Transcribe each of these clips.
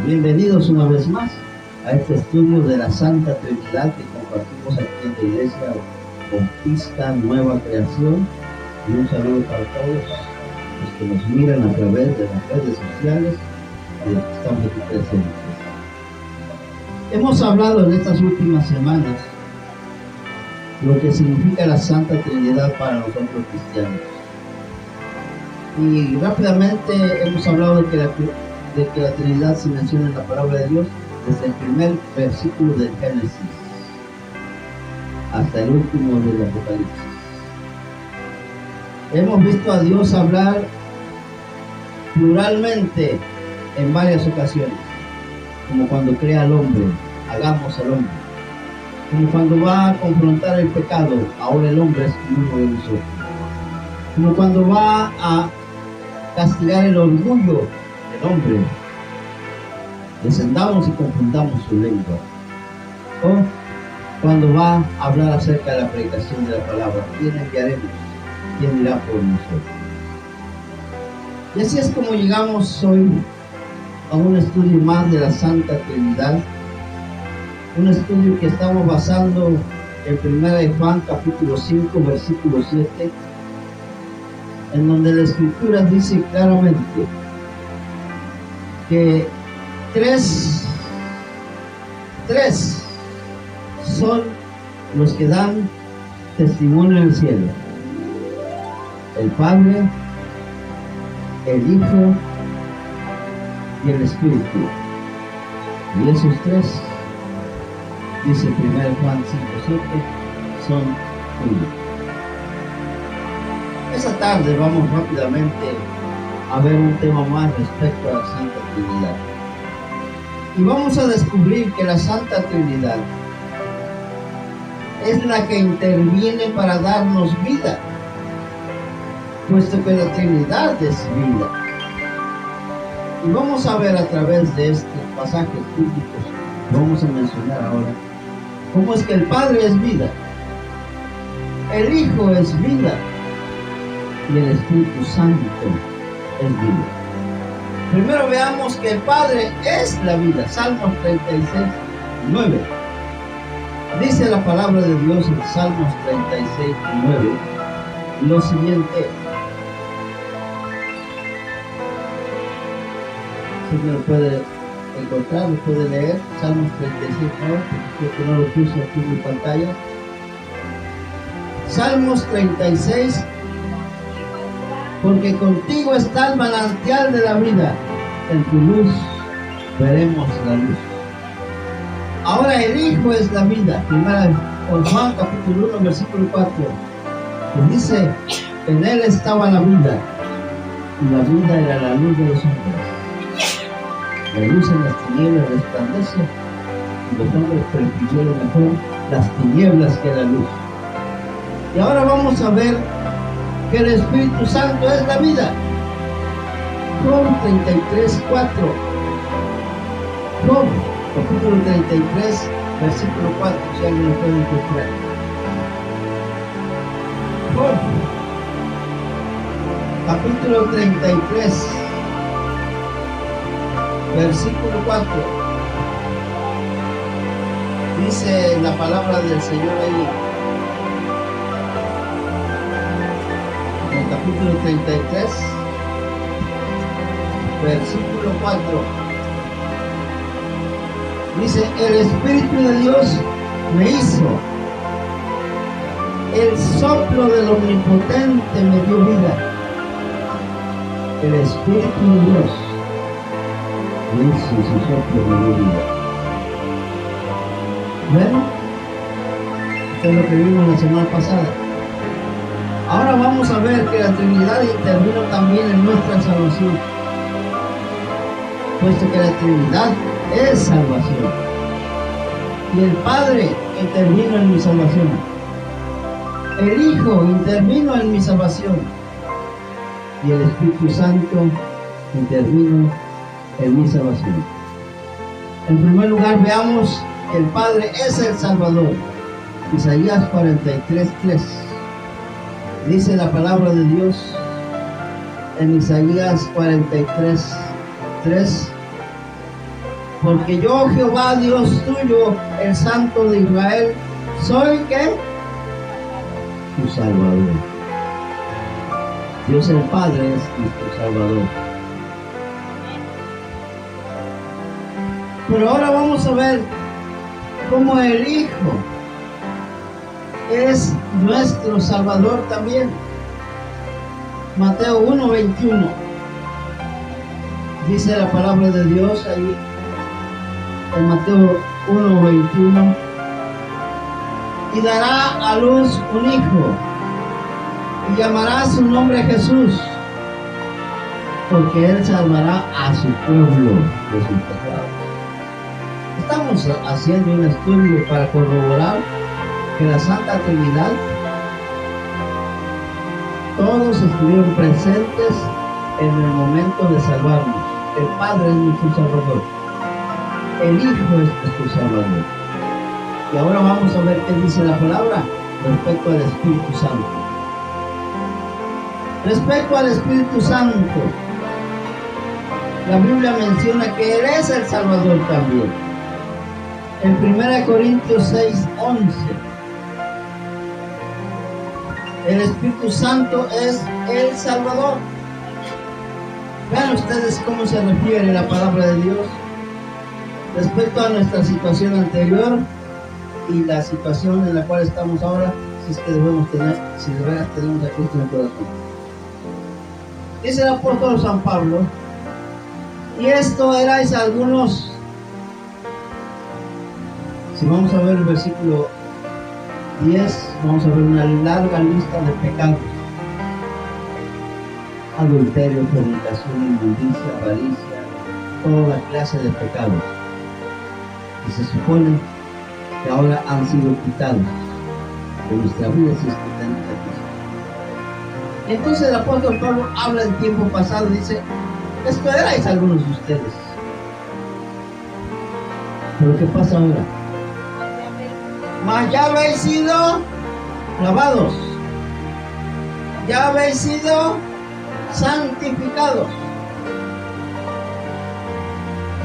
Bienvenidos una vez más a este estudio de la Santa Trinidad que compartimos aquí en la Iglesia Bautista Nueva Creación. Y un saludo para todos los que nos miran a través de las redes sociales y los que estamos aquí presentes. Hemos hablado en estas últimas semanas lo que significa la Santa Trinidad para nosotros cristianos. Y rápidamente hemos hablado de que la Trinidad se menciona en la palabra de Dios desde el primer versículo del Génesis hasta el último del Apocalipsis. Hemos visto a Dios hablar pluralmente en varias ocasiones, como cuando crea al hombre, hagamos al hombre, como cuando va a confrontar el pecado, ahora el hombre es uno de nosotros, como cuando va a castigar el orgullo del hombre, descendamos y confundamos su lengua, o cuando va a hablar acerca de la predicación de la palabra, ¿quién enviaremos? ¿Quién irá por nosotros? Y así es como llegamos hoy a un estudio más de la Santa Trinidad, un estudio que estamos basando en 1 de Juan capítulo 5 versículo 7, en donde la Escritura dice claramente que tres son los que dan testimonio en el cielo: el Padre, el Hijo y el Espíritu. Y esos tres, dice 1 Juan 5:7, son uno. Esa tarde vamos rápidamente a ver un tema más respecto a la Santa Trinidad. Y vamos a descubrir que la Santa Trinidad es la que interviene para darnos vida, puesto que la Trinidad es vida. Y vamos a ver a través de estos pasajes bíblicos que vamos a mencionar ahora, cómo es que el Padre es vida, el Hijo es vida y el Espíritu Santo es vida. Primero veamos que el Padre es la vida. Salmos 36:9. Dice la palabra de Dios en Salmos 36:9 lo siguiente. Si me lo puede encontrar, lo puede leer. Salmos 36:9, porque creo que no lo puse aquí en mi pantalla. Salmos 36: porque contigo está el manantial de la vida, en tu luz veremos la luz. Ahora el Hijo es la vida. Primera Juan capítulo 1 versículo 4, que dice: en él estaba la vida, y la vida era la luz de los hombres. La luz en las tinieblas resplandece, y los hombres prefirieron mejor las tinieblas que la luz. Y ahora vamos a ver que el Espíritu Santo es la vida. Job 33:4. Job capítulo 33 versículo 4, si alguien lo puede encontrar. Job capítulo 33 versículo 4. Dice la palabra del Señor ahí, capítulo 33, versículo 4. Dice: el Espíritu de Dios me hizo, el soplo del Omnipotente me dio vida. El Espíritu de Dios me hizo, su soplo me dio vida. Bueno, esto es lo que vimos la semana pasada. Ahora vamos a ver que la Trinidad intervino también en nuestra salvación, puesto que la Trinidad es salvación. Y el Padre intervino en mi salvación. El Hijo intervino en mi salvación. Y el Espíritu Santo intervino en mi salvación. En primer lugar, veamos que el Padre es el Salvador. Isaías 43:3. Dice la palabra de Dios en Isaías 43:3: Porque yo, Jehová, Dios tuyo, el Santo de Israel, soy ¿qué? Tu Salvador. Dios el Padre es nuestro Salvador. Pero ahora vamos a ver cómo el Hijo es nuestro Salvador también. Mateo 1:21 dice la palabra de Dios ahí en Mateo 1:21: y dará a luz un hijo y llamará su nombre Jesús, porque él salvará a su pueblo de sus pecados. Estamos haciendo un estudio para corroborar que la Santa Trinidad, todos estuvieron presentes en el momento de salvarnos. El Padre es nuestro Salvador, el Hijo es nuestro Salvador. Y ahora vamos a ver qué dice la palabra respecto al Espíritu Santo. Respecto al Espíritu Santo, la Biblia menciona que Él es el Salvador también. En 1 Corintios 6:11, el Espíritu Santo es el Salvador. Vean ustedes cómo se refiere la palabra de Dios respecto a nuestra situación anterior y la situación en la cual estamos ahora, si es que debemos tener, si de veras tenemos a Cristo en el corazón. Dice el apóstol San Pablo: y esto erais algunos. Si vamos a ver el versículo 10, vamos a ver una larga lista de pecados: adulterio, fornicación, inmundicia, avaricia, toda clase de pecados. Y se supone que ahora han sido quitados de nuestra vida si es que tenemos a Cristo. Entonces el apóstol Pablo habla en tiempo pasado, dice: esto erais algunos de ustedes. Pero ¿qué pasa ahora? Mas ya habéis sido lavados, ya habéis sido santificados,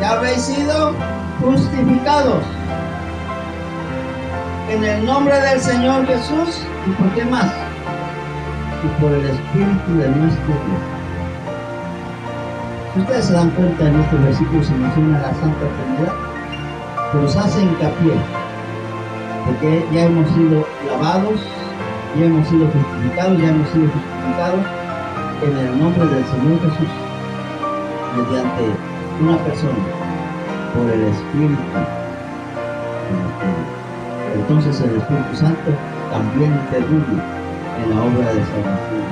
ya habéis sido justificados en el nombre del Señor Jesús. ¿Y por qué más? Y por el Espíritu de nuestro Dios. Si ustedes se dan cuenta, en este versículo se menciona la Santa Trinidad, pero se hace hincapié porque ya hemos sido lavados, ya hemos sido justificados, en el nombre del Señor Jesús, mediante una persona, por el Espíritu. Entonces el Espíritu Santo también interviene en la obra de salvación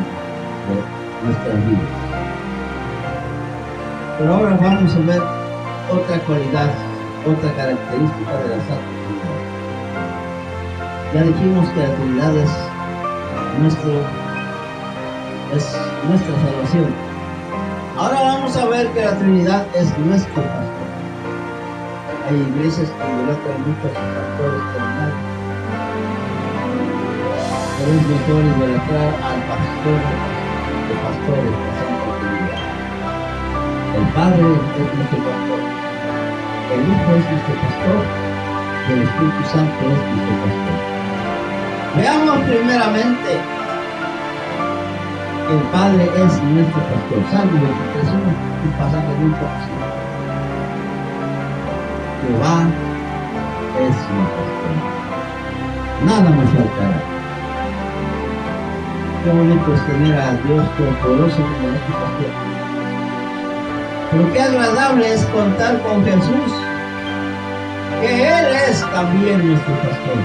de nuestras vidas. Pero ahora vamos a ver otra cualidad, otra característica de la Santa Trinidad. Ya dijimos que la Trinidad es nuestra salvación. Ahora vamos a ver que la Trinidad es nuestro pastor. Hay iglesias que idolatran mucho a sus pastores terminales, pero es mejor idolatrar al pastor de pastores, la Santa Trinidad. El Padre es nuestro pastor, el Hijo es nuestro pastor y el Espíritu Santo es nuestro pastor. Veamos primeramente que el Padre es nuestro pastor. Salmo 23:1, un pasaje muy conocido. Jehová es mi pastor, nada me faltará. Qué bonito es tener a Dios Todopoderoso como nuestro pastor. Pero qué agradable es contar con Jesús, que Él es también nuestro pastor.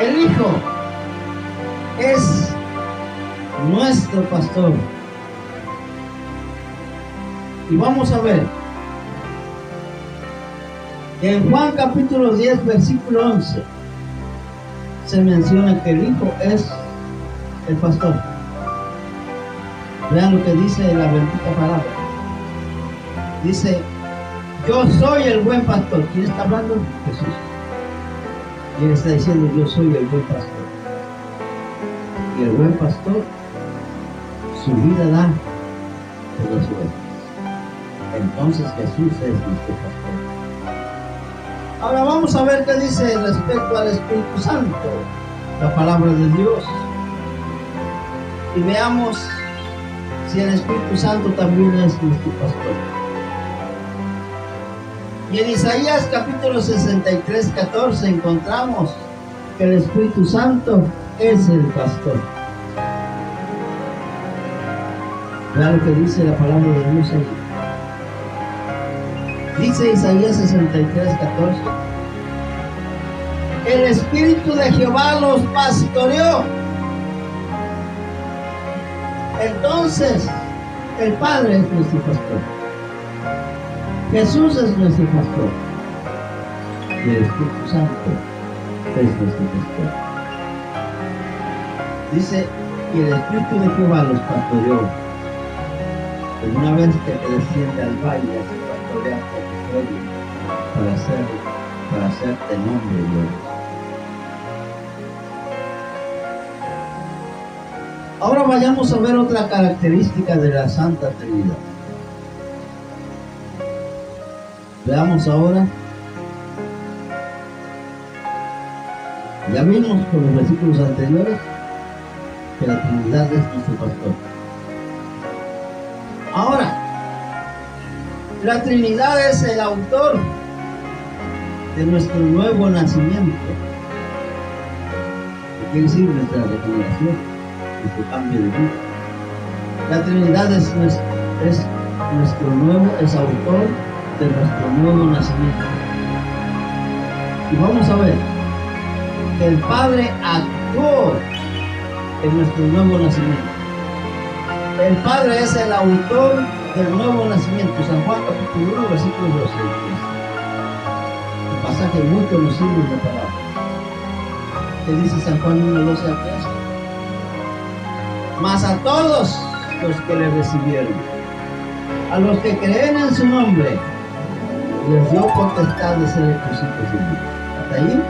El Hijo es nuestro pastor. Y vamos a ver que en Juan capítulo 10, versículo 11, se menciona que el Hijo es el pastor. Vean lo que dice la bendita palabra. Dice: yo soy el buen pastor. ¿Quién está hablando? Jesús. Y él está diciendo: yo soy el buen pastor. Y el buen pastor su vida da por las ovejas. entonces Jesús es nuestro pastor. Ahora vamos a ver qué dice respecto al Espíritu Santo, la palabra de Dios. Y veamos si el Espíritu Santo también es nuestro pastor. Y en Isaías capítulo 63, 14 encontramos que el Espíritu Santo es el pastor. Vean lo que dice la palabra de Dios ahí. Dice Isaías 63, 14. El Espíritu de Jehová los pastoreó. Entonces, el Padre es nuestro pastor. Jesús es nuestro pastor. Y el Espíritu Santo es nuestro pastor. Dice, y el Espíritu de Jehová los pastoreó. Pero una vez que te desciende al valle, se pastorea por tu pueblo, para hacerte nombre de Dios. Ahora vayamos a ver otra característica de la Santa Trinidad. Veamos ahora. Ya vimos con los versículos anteriores que la Trinidad es nuestro pastor. Ahora, la Trinidad es el autor de nuestro nuevo nacimiento. ¿Qué quiere decir nuestra regeneración, nuestro cambio de vida? La Trinidad es autor de nuestro nuevo nacimiento. Y vamos a ver que el Padre actuó en nuestro nuevo nacimiento. El Padre es el autor del nuevo nacimiento. San Juan capítulo 1, versículo 12. Un pasaje muy conocido de la palabra. ¿Qué dice San Juan 1, 12 al 13? Mas a todos los que le recibieron, a los que creen en su nombre, les dio potestad de ser hijos de Dios. ¿Hasta ahí?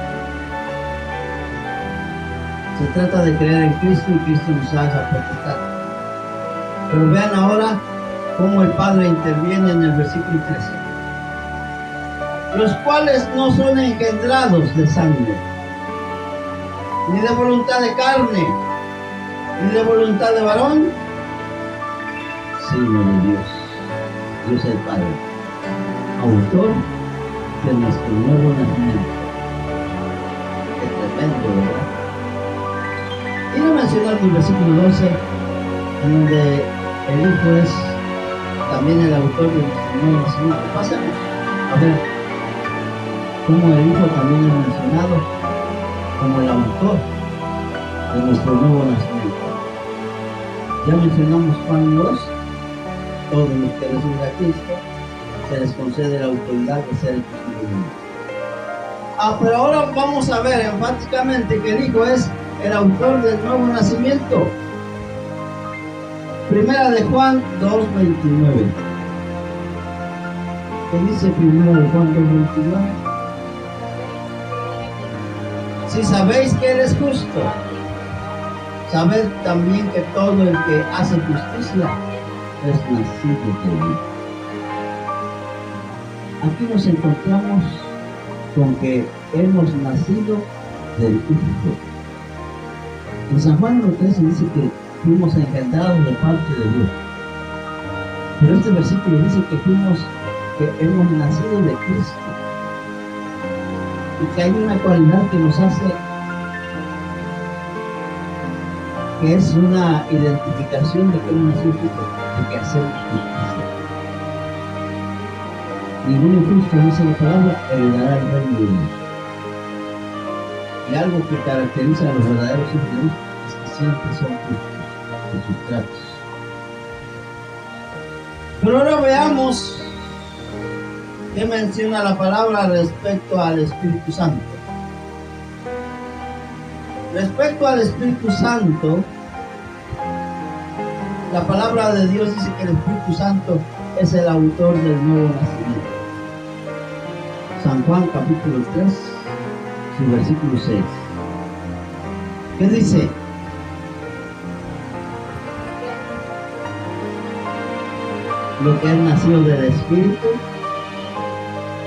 Se trata de creer en Cristo y Cristo nos da esa potestad. Pero vean ahora cómo el Padre interviene en el versículo 13. Los cuales no son engendrados de sangre, ni de voluntad de carne, ni de voluntad de varón, sino de Dios. Dios el Padre, autor de nuestro nuevo nacimiento. Es tremendo, ¿verdad? Quiero mencionar el versículo 12, en donde el Hijo es también el autor de nuestro nuevo nacimiento. Pasemos a ver cómo el Hijo también es mencionado como el autor de nuestro nuevo nacimiento. Ya mencionamos Juan 2, todos los que reciben a Cristo se les concede la autoridad de ser el Cristo de Dios. Pero ahora vamos a ver enfáticamente que el Hijo es el autor del nuevo nacimiento. Primera de Juan 2:29. ¿Qué dice Primera de Juan 2:29? Si sabéis que Él es justo, sabed también que todo el que hace justicia es nacido de Dios. Aquí nos encontramos con que hemos nacido del Hijo. En San Juan 1:13 dice que fuimos engendrados de parte de Dios. Pero este versículo dice que hemos nacido de Cristo. Y que hay una cualidad que nos hace, que es una identificación de que hemos nacido Cristo, de que hacemos justicia. Ningún injusto, dice la palabra, heredará el reino de Dios. Y algo que caracteriza a los verdaderos hijos de Dios es que siempre son justos en sus tratos. Pero ahora veamos qué menciona la palabra respecto al Espíritu Santo. Respecto al Espíritu Santo, la palabra de Dios dice que el Espíritu Santo es el autor del nuevo nacimiento. San Juan capítulo 3, su versículo 6. ¿Qué dice? Lo que es nacido del Espíritu,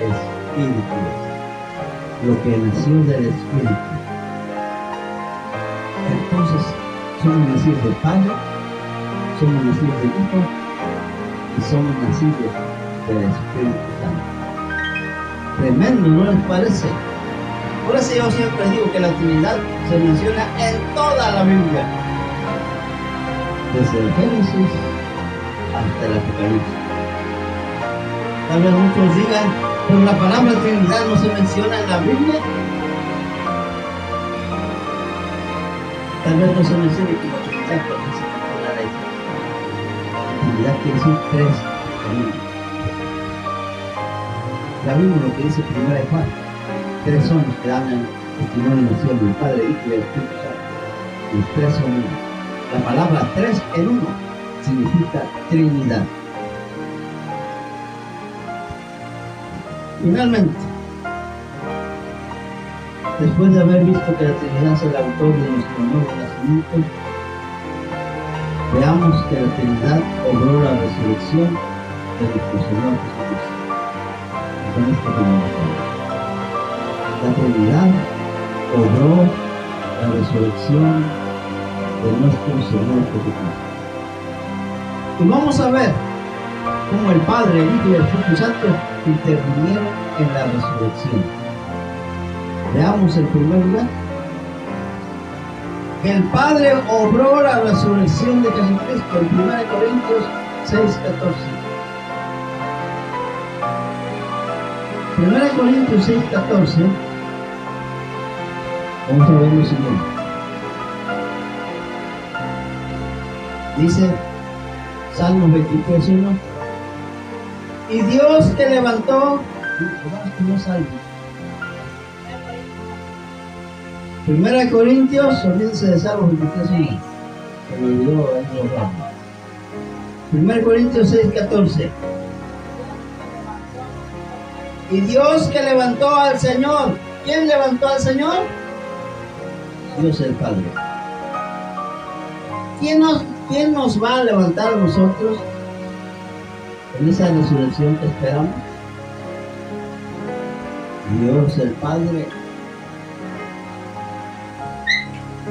Espíritu es. Lo que nació del Espíritu. Entonces, somos nacidos del Padre, somos nacidos del Hijo y somos nacidos del Espíritu Santo. Tremendo, ¿no les parece? Por eso yo siempre digo que la Trinidad se menciona en toda la Biblia, desde el Génesis hasta el Apocalipsis. Tal vez muchos digan, pero la palabra Trinidad no se menciona en la Biblia. Tal vez no se mencione como Trinidad, porque se menciona la Trinidad quiere decir tres en uno. Ya vimos lo que dice 1 Juan. Tres son los que dan el testimonio del cielo, el Padre, el Hijo y el Espíritu Santo. Los tres son uno. La palabra tres en uno significa Trinidad. Finalmente, después de haber visto que la Trinidad es el autor de nuestro nuevo nacimiento, veamos que la Trinidad obró la resurrección de nuestro Señor Jesucristo. Con esto comenzamos. La Trinidad obró la resurrección de nuestro Señor Jesucristo. Y vamos a ver cómo el Padre, el Hijo y el Espíritu Santo intervinieron en la resurrección. Veamos en primer lugar que el Padre obró la resurrección de Jesucristo en 1 Corintios 6:14. 1 Corintios 6:14, vamos a ver lo siguiente. Dice Salmos 23:1, y Dios que levantó, no Salmos. 1 Corintios, olvídense de Salmos 23:1, se me olvidó en los ramos. 1 Corintios 6:14, y Dios que levantó al Señor. ¿Quién levantó al Señor? Dios el Padre. ¿Quién nos va a levantar a nosotros en esa resurrección que esperamos? Dios el Padre.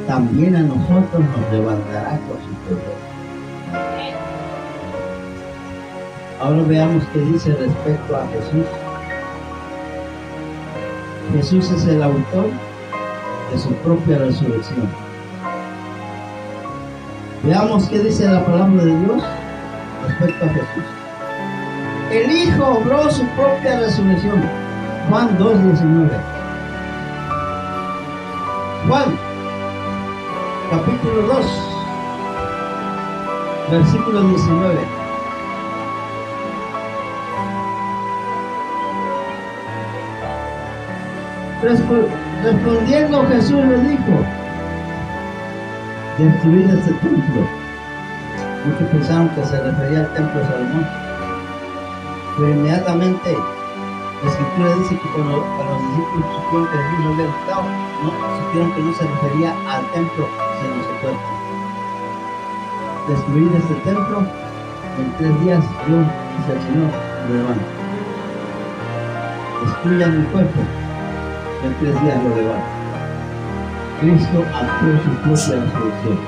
También a nosotros nos levantará con su poder. Ahora veamos qué dice respecto a Jesús. Jesús es el autor de su propia resurrección. Veamos qué dice la palabra de Dios respecto a Jesús. El Hijo obró su propia resurrección. Juan 2:19. Juan, capítulo 2, versículo 19. Respondiendo Jesús le dijo, destruid este templo. Muchos pensaron que se refería al templo de Salomón, pero inmediatamente la Escritura dice que cuando los discípulos supieron que Jesús lo había quitado, supieron que no se refería al templo, sino a su cuerpo. Destruid este templo, en 3 días yo, dice el Señor, lo levanto. Destruyan mi cuerpo, en 3 días lo levanto. Cristo actuó su propia resurrección.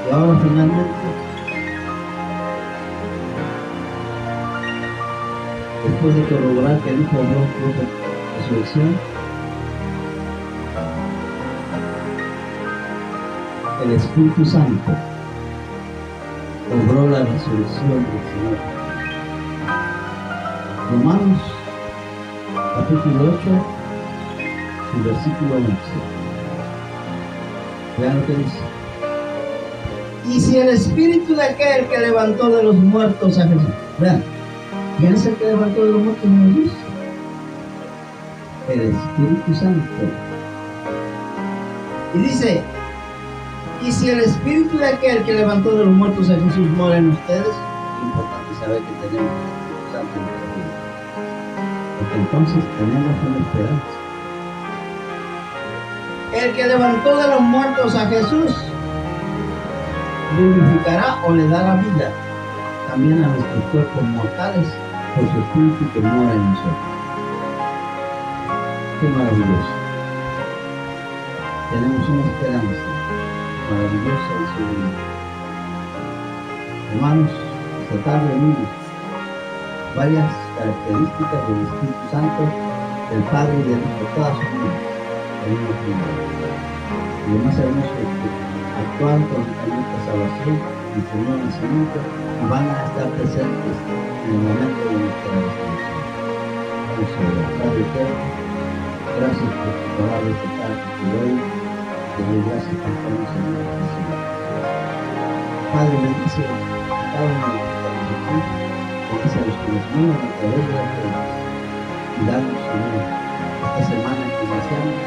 Y ahora finalmente, después de corroborar que el Hijo obró su propia resurrección, el Espíritu Santo obró la resurrección del Señor. Romanos capítulo 8 y versículo 11. Vean lo que dice. Y si el Espíritu de aquel que levantó de los muertos a Jesús, vean, ¿quién es el que levantó de los muertos a Jesús? El Espíritu Santo. Y dice, y si el Espíritu de aquel que levantó de los muertos a Jesús mora en ustedes, es importante saber que tenemos el Espíritu Santo en nuestra vida, porque entonces tenemos una esperanza. El que levantó de los muertos a Jesús vivificará o le dará vida también a nuestros cuerpos mortales por su Espíritu que mora en nosotros. Qué maravilloso. Tenemos una esperanza maravillosa y segura. Hermanos, esta tarde vimos varias características del Espíritu Santo, del Padre y del Hijo, todas unidas en una Trinidad. Y lo más hermoso es que actúan con nuestra salvación, nuestro nuevo nacimiento, y van a estar presentes en el momento de nuestra resurrección. Vamos a orar. Padre eterno, gracias por tu palabra esta tarde que hoy te doy gracias por todos en el Señor. Padre, bendice a cada uno de los que estamos aquí, bendice a los que nos miran a través de las redes, y danos, Señor, esta semana que iniciamos,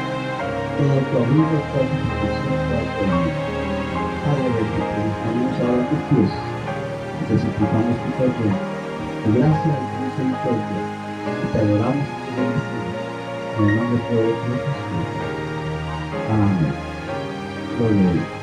todo tu abrigo, toda tu protección, toda tu ayuda. Padre, bendito, nos ponemos ahora a tus pies, te suplicamos tu perdón, tu gracia y tu misericordia, y te adoramos y te bendecimos, en el nombre de Jesús. Amén. Gloria a Dios.